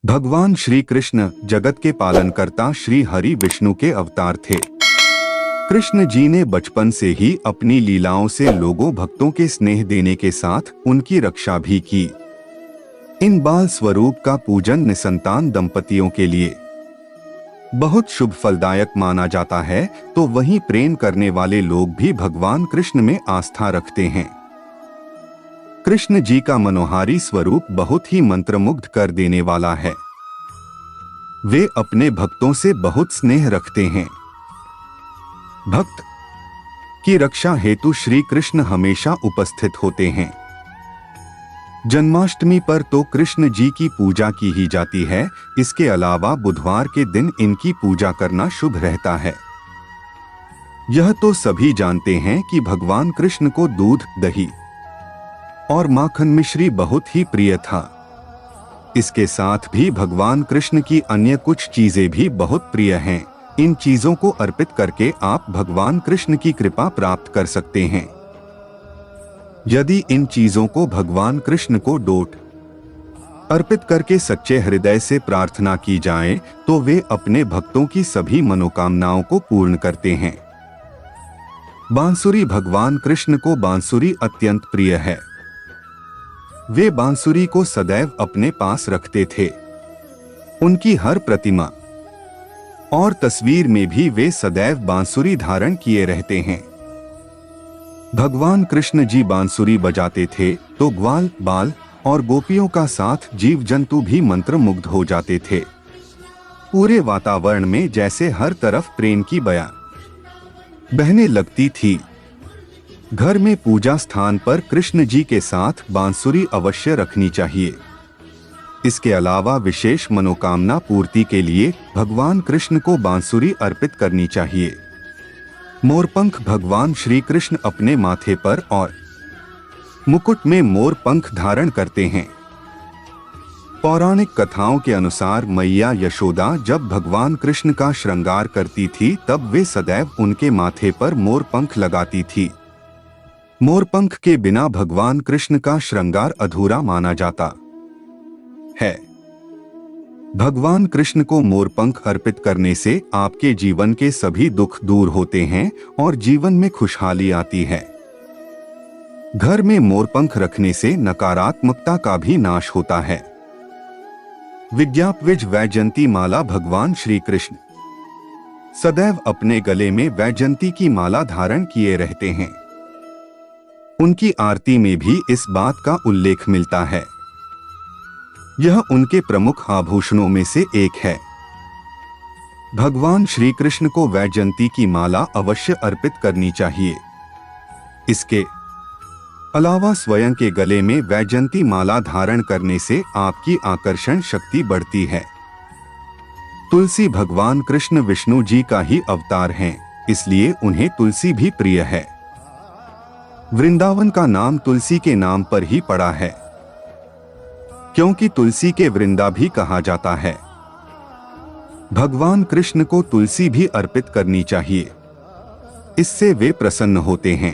भगवान श्री कृष्ण जगत के पालनकर्ता श्री हरि विष्णु के अवतार थे। कृष्ण जी ने बचपन से ही अपनी लीलाओं से लोगों भक्तों के स्नेह देने के साथ उनकी रक्षा भी की। इन बाल स्वरूप का पूजन निसंतान दंपतियों के लिए बहुत शुभ फलदायक माना जाता है, तो वहीं प्रेम करने वाले लोग भी भगवान कृष्ण में आस्था रखते हैं। कृष्ण जी का मनोहारी स्वरूप बहुत ही मंत्रमुग्ध कर देने वाला है। वे अपने भक्तों से बहुत स्नेह रखते हैं। भक्त की रक्षा हेतु श्री कृष्ण हमेशा उपस्थित होते हैं। जन्माष्टमी पर तो कृष्ण जी की पूजा की ही जाती है। इसके अलावा बुधवार के दिन इनकी पूजा करना शुभ रहता है। यह तो सभी जानते हैं कि भगवान कृष्ण को दूध, दही और माखन मिश्री बहुत ही प्रिय था। इसके साथ भी भगवान कृष्ण की अन्य कुछ चीजें भी बहुत प्रिय हैं। इन चीजों को अर्पित करके आप भगवान कृष्ण की कृपा प्राप्त कर सकते हैं। यदि इन चीजों को भगवान कृष्ण को डोट अर्पित करके सच्चे हृदय से प्रार्थना की जाए, तो वे अपने भक्तों की सभी मनोकामनाओं को पूर्ण करते हैं। बांसुरी भगवान कृष्ण को बांसुरी अत्यंत प्रिय है। वे बांसुरी को सदैव अपने पास रखते थे। उनकी हर प्रतिमा और तस्वीर में भी वे सदैव बांसुरी धारण किए रहते हैं। भगवान कृष्ण जी बांसुरी बजाते थे तो ग्वाल, बाल और गोपियों का साथ जीव जंतु भी मंत्रमुग्ध हो जाते थे। पूरे वातावरण में जैसे हर तरफ प्रेम की बयां बहने लगती थी। घर में पूजा स्थान पर कृष्ण जी के साथ बांसुरी अवश्य रखनी चाहिए। इसके अलावा विशेष मनोकामना पूर्ति के लिए भगवान कृष्ण को बांसुरी अर्पित करनी चाहिए। मोरपंख भगवान श्री कृष्ण अपने माथे पर और मुकुट में मोर पंख धारण करते हैं। पौराणिक कथाओं के अनुसार मैया यशोदा जब भगवान कृष्ण का श्रृंगार करती थी, तब वे सदैव उनके माथे पर मोर पंख लगाती थी। मोरपंख के बिना भगवान कृष्ण का श्रृंगार अधूरा माना जाता है। भगवान कृष्ण को मोरपंख अर्पित करने से आपके जीवन के सभी दुख दूर होते हैं और जीवन में खुशहाली आती है। घर में मोरपंख रखने से नकारात्मकता का भी नाश होता है। विज्ञापविज वैजयंती माला भगवान श्री कृष्ण सदैव अपने गले में वैजयंती की माला धारण किए रहते हैं। उनकी आरती में भी इस बात का उल्लेख मिलता है। यह उनके प्रमुख आभूषणों में से एक है। भगवान श्री कृष्ण को वैजयंती की माला अवश्य अर्पित करनी चाहिए। इसके अलावा स्वयं के गले में वैजयंती माला धारण करने से आपकी आकर्षण शक्ति बढ़ती है। तुलसी भगवान कृष्ण विष्णु जी का ही अवतार हैं, इसलिए उन्हें तुलसी भी प्रिय है। वृंदावन का नाम तुलसी के नाम पर ही पड़ा है, क्योंकि तुलसी के वृंदा भी कहा जाता है। भगवान कृष्ण को तुलसी भी अर्पित करनी चाहिए। इससे वे प्रसन्न होते हैं।